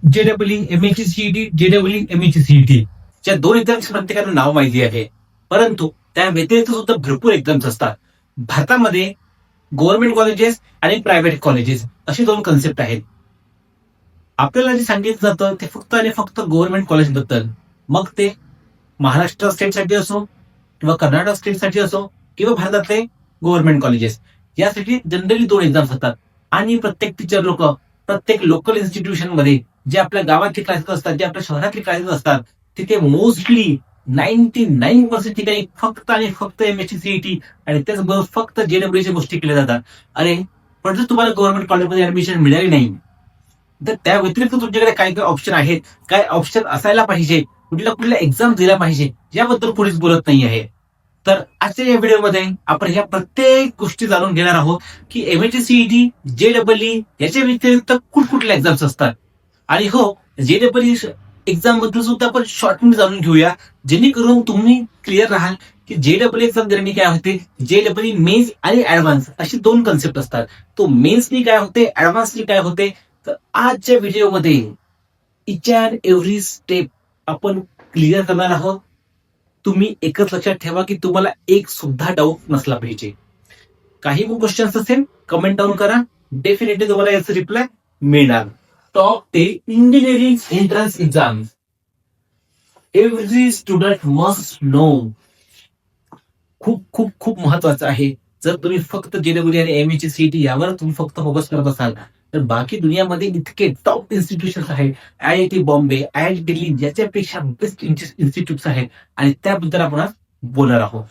JEE, MHE CET, JEE, MHE CET च्या दोन exams प्रत्येकाला नाव माहिती आहे, परंतु त्या व्यतिरिक्त सुद्धा भरपूर एक्झाम्स असतात. भारतामध्ये गव्हर्नमेंट कॉलेजेस आणि प्रायव्हेट कॉलेजेस अशी दोन कन्सेप्ट आहेत. आपल्याला जे सांगितलं जातं ते फक्त आणि फक्त गव्हर्नमेंट कॉलेजबद्दल, मग ते महाराष्ट्र स्टेटसाठी असो किंवा कर्नाटक स्टेटसाठी असो किंवा भारतातले गव्हर्नमेंट कॉलेजेस, यासाठी जनरली दोन एक्झाम्स असतात. आणि प्रत्येक टीचर लोक प्रत्येक लोकल इन्स्टिट्यूशन मध्ये जे आपल्या गावातले क्लासेस असतात, जे आपल्या शहरातले क्लासेस असतात, तिथे मोस्टली 99% ठिकाणी फक्त आणि फक्त MHE CET आणि त्याचबरोबर फक्त JEE गोष्टी केल्या जातात. अरे पण जर तुम्हाला गव्हर्नमेंट कॉलेजमध्ये ऍडमिशन मिळाली नाही, तर त्या व्यतिरिक्त तुमच्याकडे काय काय ऑप्शन आहेत, काय ऑप्शन असायला पाहिजे, कुठल्या एक्झाम दिल्या पाहिजे, याबद्दल कोणीच बोलत नाही आहे. तर आजच्या या व्हिडिओमध्ये आपण ह्या प्रत्येक गोष्टी जाणून घेणार आहोत की MHE CET, JEE याच्या व्यतिरिक्त कुठल्या एक्झाम्स असतात. आणि हो, JEE एक्झाम बद्दल सुद्धा आपण शॉर्टमध्ये जाणून घेऊया, जेणेकरून तुम्ही क्लिअर राहाल की JEE एक्झाम देणे काय होते, JEE मेन्स आणि ऍडव्हान्स अशी दोन कन्सेप्ट असतात. तो मेन्सनी काय होते, ऍडव्हान्सनी काय होते, तर आजच्या व्हिडिओमध्ये इच अँड एव्हरी स्टेप आपण क्लिअर करणार आहोत. तुम्ही एकच लक्षात ठेवा की तुम्हाला एक सुद्धा डाऊट नसला पाहिजे. काही पण क्वेश्चन्स असेल कमेंट डाऊन करा, डेफिनेटली तुम्हाला याचा रिप्लाय मिळणार. Top 10 engineering entrance exam every student must know. खूप खूप खूप महत्वाचं आहे. जर तुम्ही फक्त JEE आणि MHE CET यावर तुम्ही फक्त फोकस करत असाल, तर बाकी दुनियामध्ये इतके टॉप इन्स्टिट्यूशन आहेत, IIT बॉम्बे, IIT दिल्ली, ज्याच्यापेक्षा बेस्ट इन्स्टिट्यूट आहेत, आणि त्याबद्दल आपण आज बोलणार आहोत.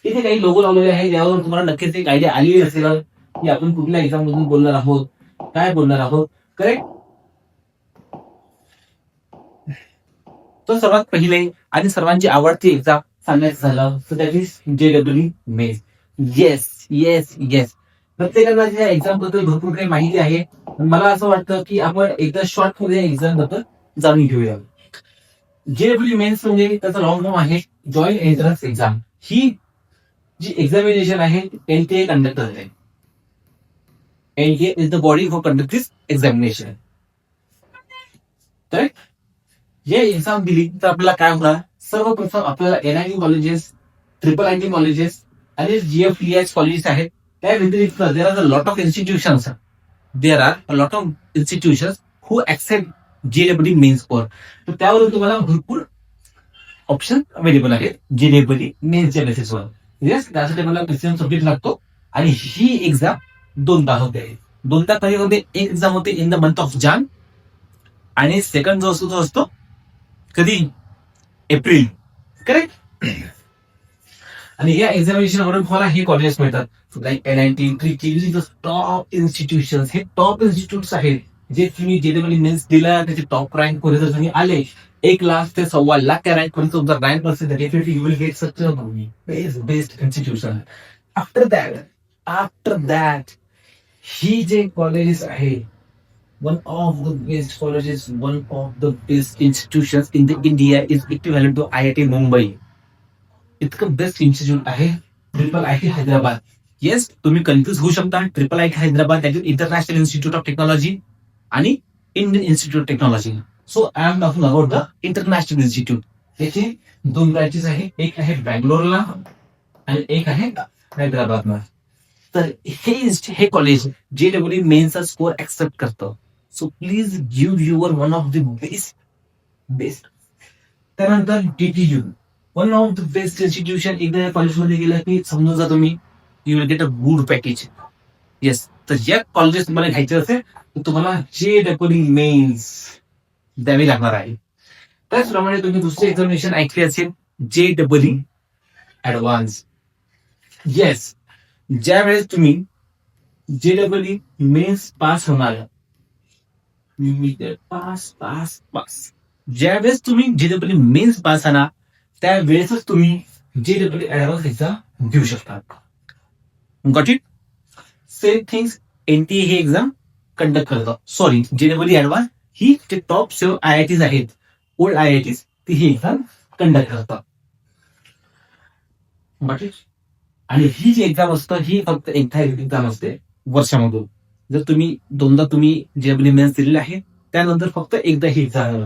इथे काही लोगो लावलेले आहेत, यावरून तुम्हाला नक्कीच एक आयडिया आली असेल की आपण कुठल्या एक्झाम मधून बोलणार आहोत, काय बोलणार आहोत. करेक्ट. तर सर्वात पहिले आणि सर्वांची आवडती एक्झाम सांगायचं झालं तर that is JEE mains. Yes yes yes, प्रत्येकाला या एक्झाम बद्दल भरपूर काही माहिती आहे. मला असं वाटतं की आपण एकदा शॉर्ट मध्ये एक्झाम बद्दल जाणून घेऊया. JEE मेन्स म्हणजे त्याचा लॉंग फॉर्म आहे जॉईंट एंट्रन्स एक्झाम. ही जी एक्झामिनेशन आहे NTA कंडक्ट करते. NTA is the body for conduct this examination. Correct. हे एक्झाम दिली तर आपल्याला काय होणार, सर्वप्रथम आपल्याला NIT कॉलेजेस, IIIT कॉलेजेस आणि GFTH कॉलेजेस आहेत, त्या व्यतिरिक्त there are a lot of institutions, who accept JEE mains for. तर त्यावरून तुम्हाला भरपूर ऑप्शन अवेलेबल आहेत JEE मेन्सच्या बेसिसवर. येस, त्यासाठी मला क्रिस्टियन सब्जेक्ट लागतो. आणि ही एक्झाम दोनदा होते. दोनदा कधी होते, एक एक्झाम होते इन द मंथ ऑफ जान, आणि सेकंड जो असतो तो असतो कधी, एप्रिल. करेक्ट. आणि या एक्झामिनेशन वरून तुम्हाला हे कॉलेजेस मिळतात, like NIT, Trichy, top institution. हे टॉप इन्स्टिट्यूट आहेत जे तुम्ही JEE मेन्स दिला, त्याचे टॉप रँक वर जर तुम्ही आले, 1,00,000 ते 1,25,000 या रँक पर्यंत तुमचा रँक असेल, तर definitely you will get such best institution. After that he जे कॉलेजेस आहे, one of the best colleges, one of the best institutions in the India is equivalent to IIT Mumbai. इतकं best institute आहे IIIT Hyderabad. Yes, तुम्ही confuse होऊ शकता. IIIT Hyderabad that is international institute of technology आणि Indian institute of technology. So I am talking about the international institute. त्याचे दोन branches आहे, एक आहे बँगलोरला आणि एक आहे हैदराबादला. तर हे कॉलेज JEE मेन्सचा स्कोर ऍक्सेप्ट करतं. So please give your one of the best. त्यानंतर DTU, one of the best institution. एकदा या कॉलेजमध्ये गेला की समजून जा तुम्ही, you will get a good package. Yes, तर या कॉलेजेस तुम्हाला घ्यायचे असेल तर तुम्हाला JEE मेन्स द्यावी लागणार आहे. त्याचप्रमाणे तुम्ही दुसरे एक्झामिनेशन ऐकले असेल, JEE ऍडव्हान्स. येस, ज्यावेळेस तुम्ही JEE मेन्स पास होणार, ज्यावेळेस तुम्ही JEE मेन्स पास आला, त्यावेळेसच तुम्ही JEE ऍडव्हान्स एक्झाम देऊ शकता. Got it. Same things NTA he exam conduct करतं. सॉरी, JEE ऍडव्हान्स ही जे टॉप 7 IITs आहेत, ओल्ड IITs, ती ही एक्झाम कंडक्ट करतात. Got it. आणि ही जी एक्झाम असतं ही फक्त एकदा एक्झाम असते वर्षामधून. जर तुम्ही दोनदा JEE मेन्स दिलेले आहे, त्यानंतर फक्त एकदा ही exam.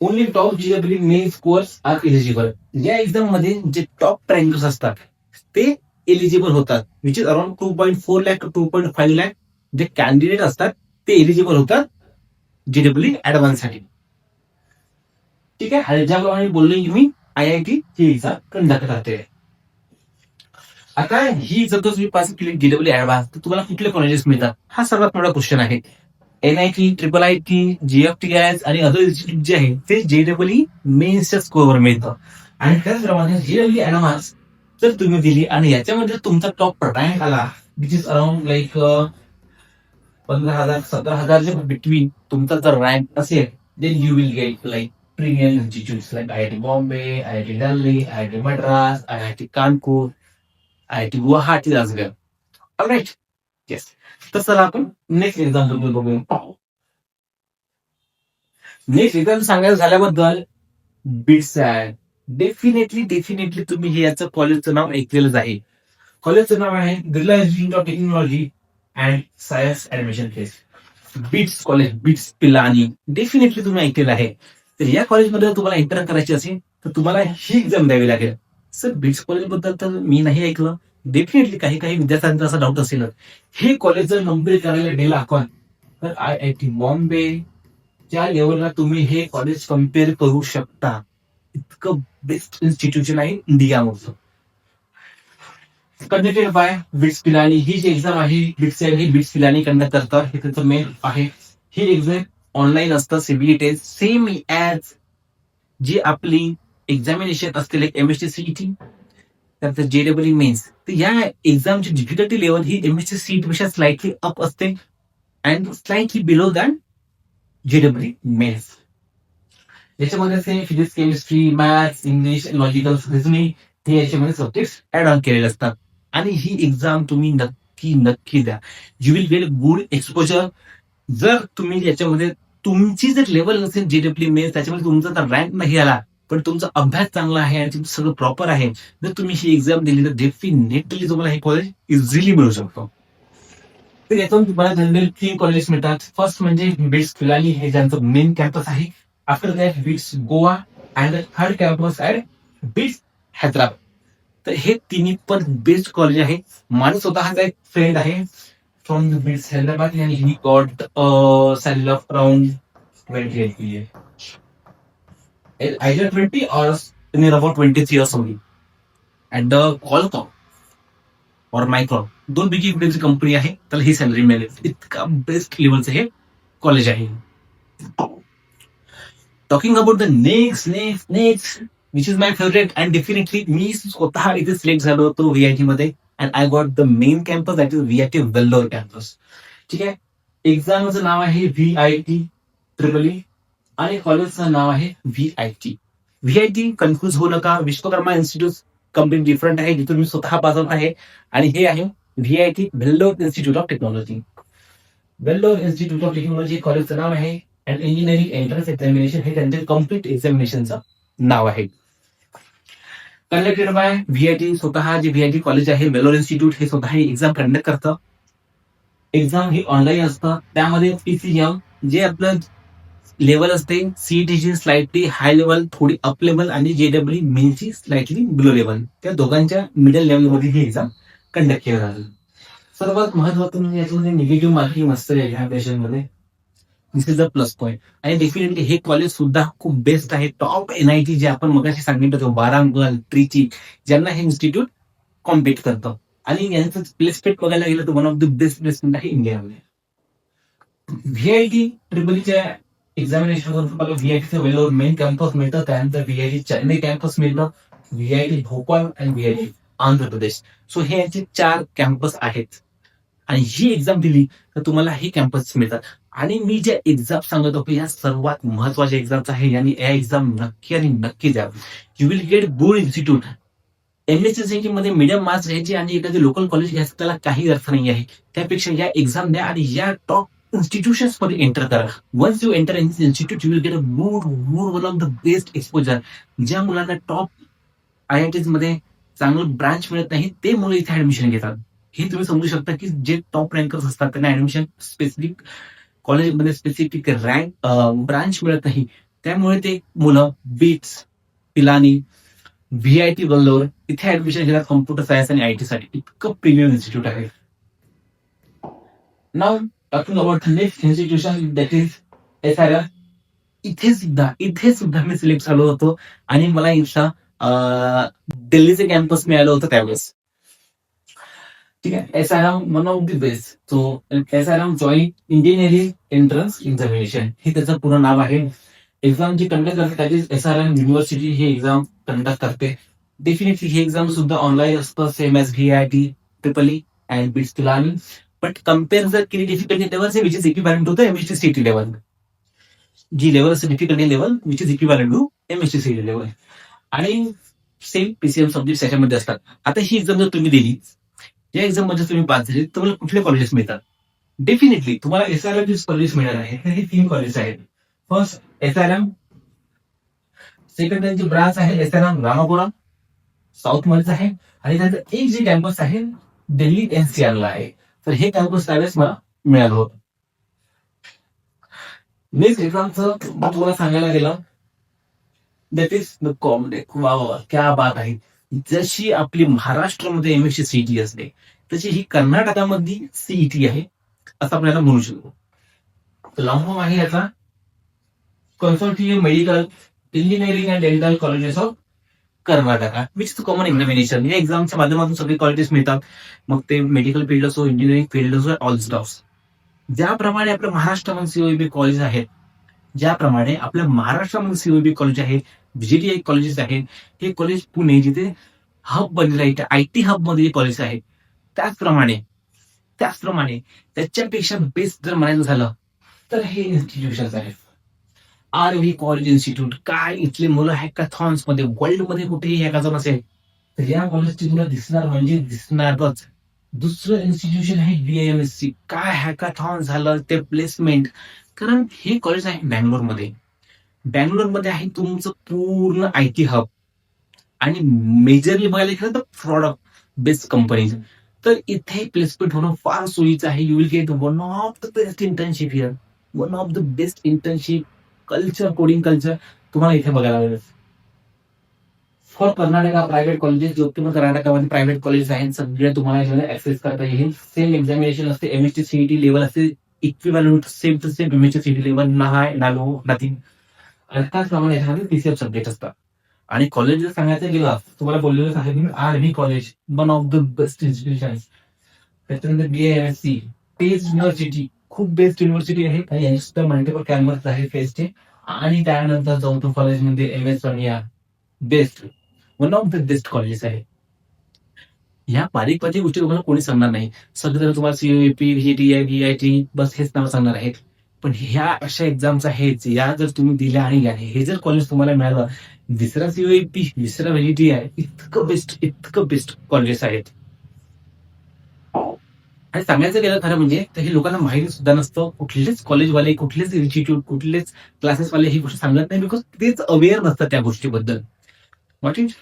Only top GW mains course are eligible. या एक्झाम मध्ये जे टॉप रँकर्स असतात ते एलिजिबल होतात, which is around 2.4 lakh to 2.5 lakh जे कॅन्डिडेट असतात ते एलिजिबल होतात GW ऍडव्हान्स साठी. ठीक आहे. आणि ज्याप्रमाणे बोललो मी IIT ही एक्झाम कंडक्ट करते. आता ही जर तुम्ही पास केली GW ऍडव्हान्स तर तुम्हाला कुठले कॉलेजेस मिळतात हा सर्वात मोठा क्वेश्चन आहे. NIT, IIIT, GFTS आणि अदर इन्स्टिट्यूट जे आहे ते JEE मेन्सच्या स्कोअरवर मिळतं. आणि त्याचप्रमाणे GW ऍडव्हान्स जर तुम्ही दिली आणि याच्यामध्ये तुमचा टॉप रँक आला which is around like 15,000 17,000 between तुमचा जर रँक असेल then you will get like premium institute like IIT Bombay, IIT Delhi, IIT Madras, IIT Kanpur, IIT Guwahati as well. Alright. Yes. तर चला आपण नेक्स्ट एक्झाम्पल बघूया. नेक्स्ट एक्झाम सांगायचं झाल्याबद्दल बिट्स आहे. डेफिनेटली तुम्ही हे याचं कॉलेजचं नाव ऐकलेलंच आहे. कॉलेजचं नाव आहे Birla institute of technology and science admission face. Bits college, bits Pilani. Definitely तुम्ही ऐकलेलं आहे. तर या कॉलेजमध्ये तुम्हाला एंटर करायची असेल तर तुम्हाला ही एक्झाम द्यावी लागेल. सर बिट्स कॉलेज बद्दल तर मी नाही ऐकलं. डेफिनेटली काही विद्यार्थ्यांचा असा डाऊट असेल. हे कॉलेज जर कम्पेअर करायला गेला आपण तर IIT बॉम्बे च्या लेवलला तुम्ही हे कॉलेज कम्पेअर करू शकता. इतकं बेस्ट इन्स्टिट्यूशन आहे इंडियामधलं. Conducted by BITS Pilani. ही जी एक्झाम आहे बिट्स पिलानी कंडक्ट करतात. हे त्यांचं मेन आहे. ही एक्झाम ऑनलाईन असतं. CBT टेस्ट सेम ॲज जी आपली एक्झामिनेशन असते लाईक MSc CET त्यानंतर JEE मेन्स. तर या एक्झामची डिफिकल्टी लेवल ही MSc CET पेक्षा स्लाइटली अप असते and slightly below than JEE mains. याच्यामध्ये physics, chemistry, maths, English, logical reasoning हे याच्यामध्ये सब्जेक्ट ऍड ऑन केलेले असतात. आणि ही एक्झाम तुम्ही नक्की द्या. You will get good exposure. जर तुम्ही याच्यामध्ये तुमची जर लेवल असेल JEE मेन्स त्याच्यामध्ये तुमचा तर रँक नाही आला पण तुमचा अभ्यास चांगला आहे आणि तुमचं सगळं प्रॉपर आहे जर तुम्ही ही एक्झाम दिली तर डेफिनेटली तुम्हाला हे कॉलेज इझिली मिळू शकतो. तर यातून तुम्हाला जनरल 3 कॉलेज मिळतात. फर्स्ट म्हणजे बिट्स पिलानी हे ज्यांचं मेन कॅम्पस आहे. After that bits Goa and third campus at bits Hyderabad. तर हे तिन्ही पण बेस्ट कॉलेज आहे. माझा स्वतःचा एक फ्रेंड आहे फ्रॉम बिट्स हैदराबाद आणि he got salary of around 28 years. Either 20 or near about 23 years only. And the Qualcomm or Micron दोनपैकी कुठेची कंपनी आहे त्याला ही सॅलरी मिळेल. इतका बेस्ट लेवलचं हे कॉलेज आहे. Talking about the next which is my favourite and definitely मी स्वतः इथे सिलेक्ट झालो होतो VIT मध्ये and I got the main campus that is VIT Vellore campus. ठीक आहे. एक्झामचं नाव आहे VIT EEE आणि कॉलेजचं नाव आहे VIT कन्फ्युज होऊ नका. विश्वकर्मा इन्स्टिट्यूट कम्प्लीट डिफरंट आहे जिथून मी स्वतः पासून आहे आणि हे आहे VIT Vellore institute of technology. Vellore institute of technology कॉलेजचं नाव आहे अँड इंजिनिअरिंग एंट्रन्स एक्झामिनेशन हे त्यांचे कम्प्लीट एक्झामिनेशनचं नाव आहे. Conducted by VIT. स्वतः जे VIT कॉलेज आहे वेल्लोर इन्स्टिट्यूट हे स्वतः ही एक्झाम कंडक्ट करतं. एक्झाम ही ऑनलाईन असतं. त्यामध्ये PCM जे आपलं लेवल असते CETची स्लाइटली हाय लेवल थोडी अप लेवल आणि JEE मेनची स्लाइटली बिलो लेवल त्या दोघांच्या मिडल लेवलमध्ये ही एक्झाम कंडक्ट केली जाते. सर्वात महत्वाचं म्हणजे याच्यामध्ये निगेटिव्ह मार्किंग असतं या पेशनमध्ये. दिस इज द प्लस पॉईंट. आणि डेफिनेटली हे कॉलेज सुद्धा खूप बेस्ट आहे. टॉप NIT जे आपण मगाशी सांगितलं होतं वारांगल, ट्रिची ज्यांना हे इन्स्टिट्यूट कॉम्पिट करतं आणि यांचं प्लेसमेंट बघायला गेलं तर one of the best placement आहे इंडियामध्ये. VIT EEEच्या एक्झामिनेशन करून तुम्हाला VITचं वेल्लोर मेन कॅम्पस मिळतं. त्यानंतर VIT चेन्नई कॅम्पस मिळतं, VIT भोपाळ आणि VIT आंध्र प्रदेश. सो हे यांचे 4 कॅम्पस आहेत आणि ही एक्झाम दिली तर तुम्हाला हे कॅम्पस मिळतात. आणि मी जे एक्झाम सांगत होतो या सर्वात महत्वाच्या एक्झाम्स आहे आणि या एक्झाम नक्की द्या. You will get good institute. MSc CET मध्ये मिडियम मार्क्स घ्यायचे आणि एखादे लोकल कॉलेज घ्यायचं त्याला काही अर्थ नाही आहे. त्यापेक्षा या एक्झाम द्या आणि या टॉप इन्स्टिट्यूशन्स मध्ये एंटर करा. Once you enter in this institute you will get a more one of the best exposure. ज्या मुलांना टॉप IITs मध्ये चांगलं ब्रांच मिळत नाही ते मुलं इथे ऍडमिशन घेतात. हे तुम्ही समजू शकता की जे टॉप रँकर्स असतात त्यांना ऍडमिशन स्पेसिफिक कॉलेजमध्ये स्पेसिफिक रँक ब्रांच मिळत नाही, त्यामुळे ते मुलं बीट्स, पिलानी, VIT बंगलोर इथे ऍडमिशन घेतात कॉम्प्युटर सायन्स आणि IT साठी. इतकं प्रीमियम इन्स्टिट्यूट आहे. नाव talking about next institution that is SRM. इथे सुद्धा मी सिलेक्ट झालो होतो आणि मला इन्स्टा दिल्लीचे कॅम्पस मिळालं होतं त्यावेळेस. ठीक आहे. SRM one of the best. So SRM joint engineering entrance examination हे त्याचं पूर्ण नाव आहे. एक्झाम जी कंडक्ट करते त्याची SRM युनिव्हर्सिटी ही एक्झाम कंडक्ट करते. डेफिनेटली ही एक्झाम सुद्धा ऑनलाईन असतं, same as VIT, triple and BITS Pilani. But compare जर केली डिफिकल्टी लेवल से which is equivalent to the MSc CT level. जी लेवल असते difficulty level which is equivalent to MSc CT level. आणि सेम PCM सब्जेक्ट त्याच्यामध्ये असतात. आता ही एक्झाम जर तुम्ही दिली, या एक्झाम मध्ये तुम्ही पास झाले, तुम्हाला कुठले कॉलेजेस मिळतात? डेफिनेटली तुम्हाला SRM कॉलेज मिळणार आहे. हे 3 कॉलेज आहेत. फर्स्ट SRM, सेकंड त्यांची ब्रांच आहे SRM रामापुरम साऊथ मध्येच आहे, आणि त्यांचं एक जे कॅम्पस आहे दिल्ली NCR ला आहे. तर हे कॅम्पस त्यावेळेस मला मिळालं होतं. नेक्स्ट एक्झामचं तुम्हाला सांगायला गेलं दॅट इज द कॉमडेक. वा वा, क्या बात आहे. जशी आपली महाराष्ट्रामध्ये MSc CT असते, तशी ही कर्नाटकामधली CET आहे असं आपल्याला म्हणू शकतो. लॉंग फॉर्म आहे याचा कन्सॉर्टियम medical engineering and dental colleges of Karnataka, which is common examination. या एक्झामच्या माध्यमातून सगळे कॉलेजेस मिळतात, मग ते मेडिकल फील्ड असो, इंजिनिअरिंग फील्ड असो, ऑल स्टाफ्स. ज्याप्रमाणे आपल्या महाराष्ट्रामध्ये COEB कॉलेज आहेत, ज्याप्रमाणे आपल्या महाराष्ट्रामध्ये COEB कॉलेज आहेत, VGTI कॉलेजेस आहेत, हे कॉलेज पुणे जिथे हब बनलेलं आहे, IT हब मध्ये कॉलेज आहे, त्याचप्रमाणे त्याच्यापेक्षा बेस्ट जर म्हणायचं झालं तर हे इन्स्टिट्यूशन आहेत. RV college institute. काय इथले मुलं हॅकाथॉन्स मध्ये, वर्ल्ड मध्ये कुठेही हॅकाथॉन असेल तर या कॉलेजची मुलं दिसणार म्हणजे दिसणारच. दुसरं इन्स्टिट्यूशन आहे BIMSC. काय हॅकाथॉन झालं, ते प्लेसमेंट. कारण हे कॉलेज आहे बँगलोरमध्ये आहे तुमचं पूर्ण IT हब, आणि मेजरली बघायला गेलं तर प्रॉडक्ट बेस्ड कंपनीज. तर इथे प्लेसमेंट होणं फार सोयीचं आहे. You will get one of the best internship here, one of the best internship culture, coding culture तुम्हाला इथे बघायला मिळेल. फॉर कर्नाटका प्रायव्हेट कॉलेजेस, जो तुम्ही कर्नाटकामध्ये प्रायव्हेट कॉलेज आहेत सगळे तुम्हाला ऍक्सेस करता येईल. सेम एक्झामिनेशन असते, MSc CET लेवल असते, equivalent same to same MSc CET level, ना हाय ना लो नथिंग. त्याचप्रमाणे याच्यामध्ये PCM सब्जेक्ट असतात. आणि कॉलेज जर सांगायचं गेलं, तुम्हाला बोललेलंच आहे मी, RV college one of the best institution. त्याच्यानंतर BIMSC पेज युनिव्हर्सिटी, खूप बेस्ट युनिव्हर्सिटी आहे, आणि यांचे मल्टिपल कॅम्पस आहे फेसचे. आणि त्यानंतर चौथं कॉलेजमध्ये MS Sonia, best, one of the best colleges आहे. ह्या बारीक गोष्टी तुम्हाला कोणी सांगणार नाही. सगळं तुम्हाला COEP, VGTI, VIT बस हेच नाव सांगणार आहेत. पण ह्या अशा एक्झाम्स आहेत, या जर तुम्ही दिल्या आणि हे जर कॉलेज तुम्हाला मिळालं, दुसरा COEP, दुसरा VGTI, इतकं बेस्ट कॉलेजेस आहेत. आणि सांगायचं गेलं खरं म्हणजे तर हे लोकांना माहिती सुद्धा नसतं. कुठलेच कॉलेजवाले, कुठलेच इन्स्टिट्यूट, कुठलेच क्लासेसवाले ही गोष्ट सांगत नाही, बिकॉज तेच अवेअर नसतात त्या गोष्टीबद्दल. What is.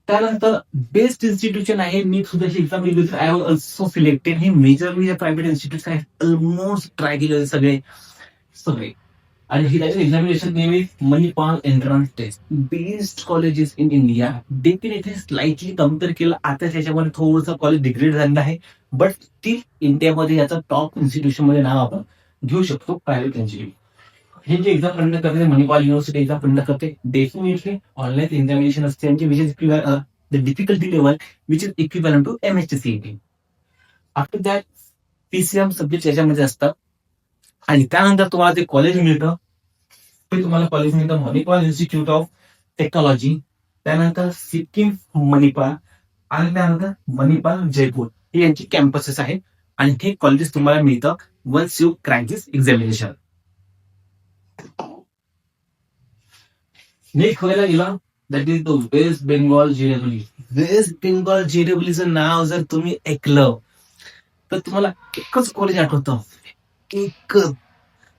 त्यानंतर बेस्ट इन्स्टिट्यूशन आहे, मी सुद्धा एक्झाम दिली, आय वॉज ऑल्सो सिलेक्टेड. हे मेजरली प्रायव्हेट इन्स्टिट्यूट आहेत, ऑलमोस्ट ट्राय केले सगळे. आणि ही त्याची एक्झामिनेशन नेहमी Manipal entrance test, best colleges in India. Definitely slightly compare केलं, आता त्याच्यामध्ये थोडंसं कॉलेज डिग्रेड झालेलं आहे, बट स्टील इंडियामध्ये याचा टॉप इन्स्टिट्यूशन मध्ये नाव आपण घेऊ शकतो प्रायव्हेट इन्स्टिट्यूट. हे जे एक्झाम कंडक्ट करते, मणिपाल युनिव्हर्सिटी एक्झाम कंडक्ट करते, डेफिनेटली ऑनलाईन एक्झामिनेशन असते त्यांची, which is the difficulty level which is equivalent to MSc CET. After that PCM subject याच्यामध्ये असतात. आणि त्यानंतर तुम्हाला ते कॉलेज मिळतं, ते तुम्हाला कॉलेज मिळतं मणिपाल इन्स्टिट्यूट ऑफ टेक्नॉलॉजी, त्यानंतर सिक्कीम मणिपाल, आणि त्यानंतर मणिपाल जयपूर, हे यांची कॅम्पसेस आहेत. आणि हे कॉलेजेस तुम्हाला मिळतं once you crack this examination. Next व्हायला गेला that is the West Bengal JEE. West Bengal JEEचं नाव जर तुम्ही ऐकलं तर तुम्हाला एकच कॉलेज आठवतं, एकच,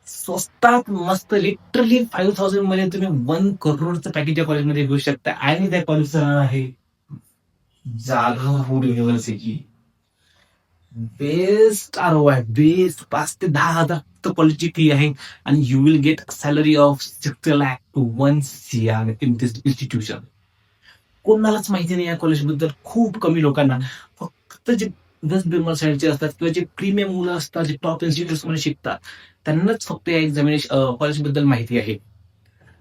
स्वस्तात मस्त, लिटरली 5,000 मध्ये तुम्ही 1 करोडचं पॅकेज या कॉलेजमध्ये घेऊ शकता. आणि त्या कॉलेजचं नाव आहे Jadavpur university. Best ROI, best 5 ते 10 हजार कॉलेजची फी आहे आणि you will gate salary of 6 lakh to 1 CR in this institution. कोणालाच माहिती नाही या कॉलेजबद्दल, खूप कमी लोकांना. फक्त जे वेस्ट बेंगॉल साईडचे असतात किंवा जे प्रीमियम मुलं असतात, जे टॉप इन्स्टिट्यूट मध्ये शिकतात, त्यांनाच फक्त या एक्झामिनेशन कॉलेजबद्दल माहिती आहे.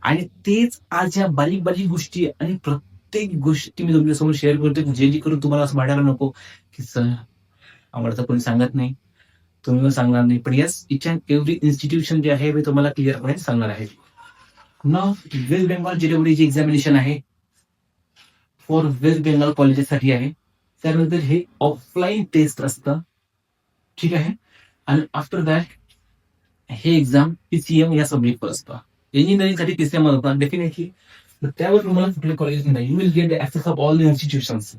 आणि तेच आज या बारीक बारीक गोष्टी आणि प्रत्येक गोष्टी मी तुमच्यासमोर शेअर करतो, जेणेकरून तुम्हाला असं वाटायला नको की सर आम्हाला तर कोणी सांगत नाही, तुम्ही पण सांगणार नाही. पण yes, each and every institution जे आहे मी तुम्हाला क्लिअरपणे सांगणार आहे. ना वेस्ट बेंगॉल JEE ची एक्झामिनेशन आहे फॉर वेस्ट बेंगॉल कॉलेजेससाठी आहे. त्यानंतर हे ऑफलाईन टेस्ट असतं, ठीक आहे. आणि आफ्टर दॅट हे एक्झाम PCM या सब्जेक्टवर असतं. इंजिनिअरिंगसाठी PCM होता डेफिनेटली. त्यावर तुम्हाला कुठले कॉलेज नाही, you will get access of all the institutions.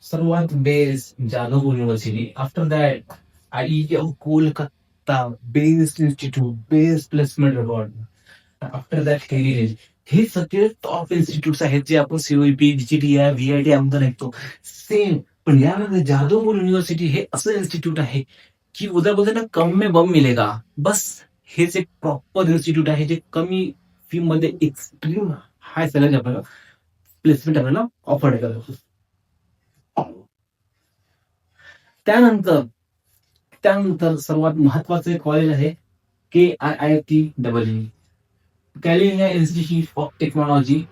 सर्वात best Jadhav university. After that IIM Kolkata, best institute, best placement reward. After that career. हे सगळे टॉप इन्स्टिट्यूट आहेत जे आपण COEP, GTI, VIT अगोदर ऐकतो सेम. पण यामध्ये जाधव युनिव्हर्सिटी हे असं इन्स्टिट्यूट आहे की उद्या बोलते ना कम में बम मिलेगा. बस हेच एक प्रॉपर इन्स्टिट्यूट आहे जे कमी फी मध्ये एक्स्ट्रीम हाय सॅलरी आपल्याला प्लेसमेंट आपल्याला ऑफर करतो. त्यानंतर त्यानंतर सर्वात महत्वाचे कॉलेज आहे KIIT California institute of technology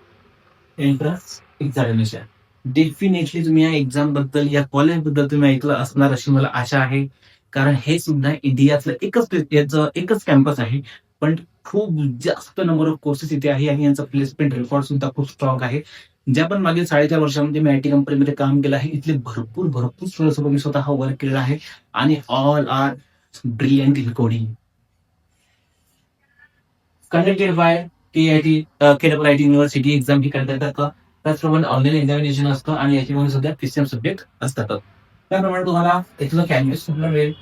entrance examination. Definitely तुम्ही या एक्झाम बद्दल, या कॉलेज बद्दल तुम्ही ऐकलं असणार अशी मला आशा आहे. कारण हे सुद्धा इंडियातलं एकच कॅम्पस आहे, पण खूप जास्त नंबर ऑफ कोर्सेस इथे आहे आणि यांचा प्लेसमेंट रेकॉर्ड सुद्धा खूप स्ट्रॉंग आहे. ज्या पण मागील 4.5 वर्षामध्ये मी IT कंपनीमध्ये काम केलं आहे, इथले भरपूर भरपूर स्टुडंट्स मी स्वतः वर्क केलेला आहे आणि all are brilliant in coding. Conducted by KIIT university. Exam ही कंडक्ट करतात. त्याचप्रमाणे ऑनलाईन एक्झामिनेशन असतं आणि याच्यामध्ये सुद्धा PCM सब्जेक्ट असतात. त्याप्रमाणे तुम्हाला याचं कॅम्पस कुठला मिळेल,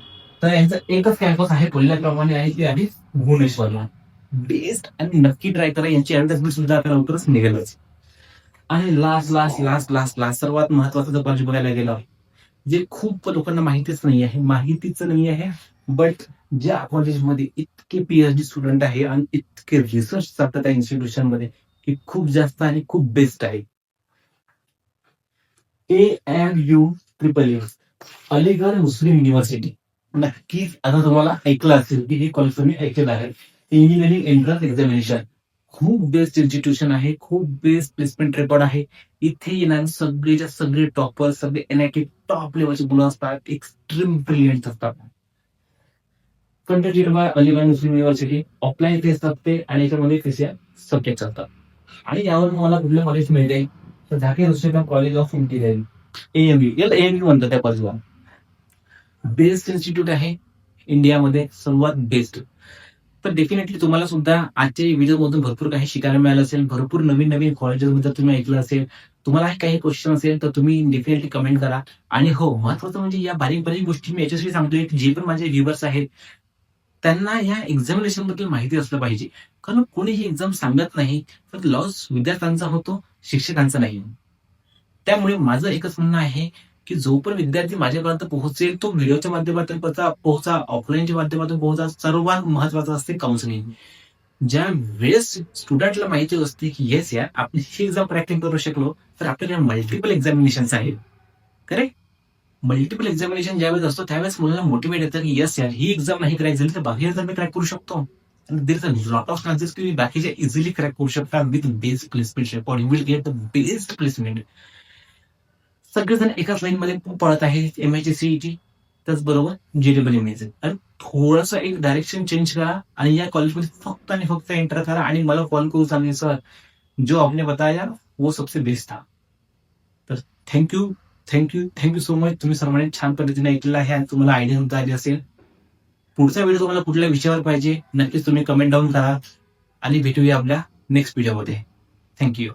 तर यांचं एकच कॅम्पस आहे बोलल्याप्रमाणे आहे ते आहे भुवनेश्वरला. बेस्ट आणि नक्की ट्राय करा. यांची ऍडव्हर्टाइजमेंट सुद्धा आता लवकरच निघेलच. आणि last last last last last सर्वात महत्वाचं जर कॉलेज बघायला गेलं, जे खूप लोकांना माहितीच नाही आहे, बट ज्या कॉलेजमध्ये इतके PhD स्टुडंट आहे आणि इतके रिसर्च चालतात त्या इन्स्टिट्यूशन मध्ये की खूप जास्त आणि खूप बेस्ट आहे. AMUEE Aligarh Muslim university. नक्कीच आता तुम्हाला ऐकलं असेल की हे कॉलेज तुम्ही ऐकलं आहे. इंजिनिअरिंग एंट्रन्स एक्झामिनेशन खूप बेस्ट इन्स्टिट्यूशन आहे, खूप बेस्ट प्लेसमेंट रेकॉर्ड आहे. इथे येणारे सगळेच्या सगळे टॉपर, सगळे NIT टॉप लेवलचे मुलं असतात, एक्स्ट्रीम ब्रिलियंट असतात. Conducted by Aligarh Muslim university. Offline test असते आणि याच्यामध्ये PCM सब्जेक्ट असतात. आणि यावर तुम्हाला कुठलं कॉलेज मिळते, तर Zakir Hussain college of engineering, याला AMU म्हणतात त्या कॉलेजला. बेस्ट इन्स्टिट्यूट आहे इंडियामध्ये, सर्वात बेस्ट. तर डेफिनेटली तुम्हाला सुद्धा आजच्या व्हिडिओमधून भरपूर काही शिकायला मिळालं असेल, भरपूर नवीन नवीन कॉलेजेसबद्दल तुम्ही ऐकलं असेल. तुम्हाला काही क्वेश्चन असेल तर तुम्ही डेफिनेटली कमेंट करा. आणि हो, महत्वाचं म्हणजे या बारीक बारीक गोष्टी मी याच्यासाठी सांगतोय की जे पण माझे व्ह्युअर्स आहेत त्यांना या एक्झामिनेशन बद्दल माहिती असलं पाहिजे. कारण कोणीही एक्झाम सांगत नाही, तर लॉस विद्यार्थ्यांचा होतो, शिक्षकांचा नाही. त्यामुळे माझं एकच म्हणणं आहे की जो पण विद्यार्थी माझ्यापर्यंत पोहोचेल तो व्हिडिओच्या माध्यमातून पोहोचा, ऑफलाईनच्या माध्यमातून पोहोचा. सर्वात महत्वाचं असते काउन्सिलिंग. ज्या वेळेस स्टुडंटला माहिती असते की येस यार आपण ही एक्झाम क्रॅकिंग करू शकलो, तर आपल्याकडे मल्टिपल एक्झामिनेशन आहेत. करेक्ट. मल्टिपल एक्झामिनेशन ज्यावेळेस असतो त्यावेळेस मुलांना मोटिवेट येतं की येस यार ही एक्झाम नाही क्रॅक झाली तर बाकी एक्झाम मी क्रॅक करू शकतो. There is a lot of chances की बाकीचे इझिली क्रॅक करू शकतात with best placement record. You will get the best placement. सगळेजण एकाच लाईन मध्ये पळत आहेत, MIT CET त्याचबरोबर JEE. आणि थोडंसं एक डायरेक्शन चेंज करा आणि या कॉलेजमध्ये फक्त आणि फक्त एंटर करा आणि मला कॉल करू सांगितलं सर जो आपने बताया वो सबसे बेस्ट था. तर थँक्यू सो मच. तुम्ही सर्वांनी छान पद्धतीने ऐकलेलं आहे आणि तुम्हाला आयडिया सुद्धा आली असेल. पुढचा व्हिडिओ तुम्हाला कुठल्या विषयावर पाहिजे नक्कीच तुम्ही कमेंट डाऊन करा आणि भेटूया आपल्या नेक्स्ट व्हिडिओमध्ये. थँक्यू.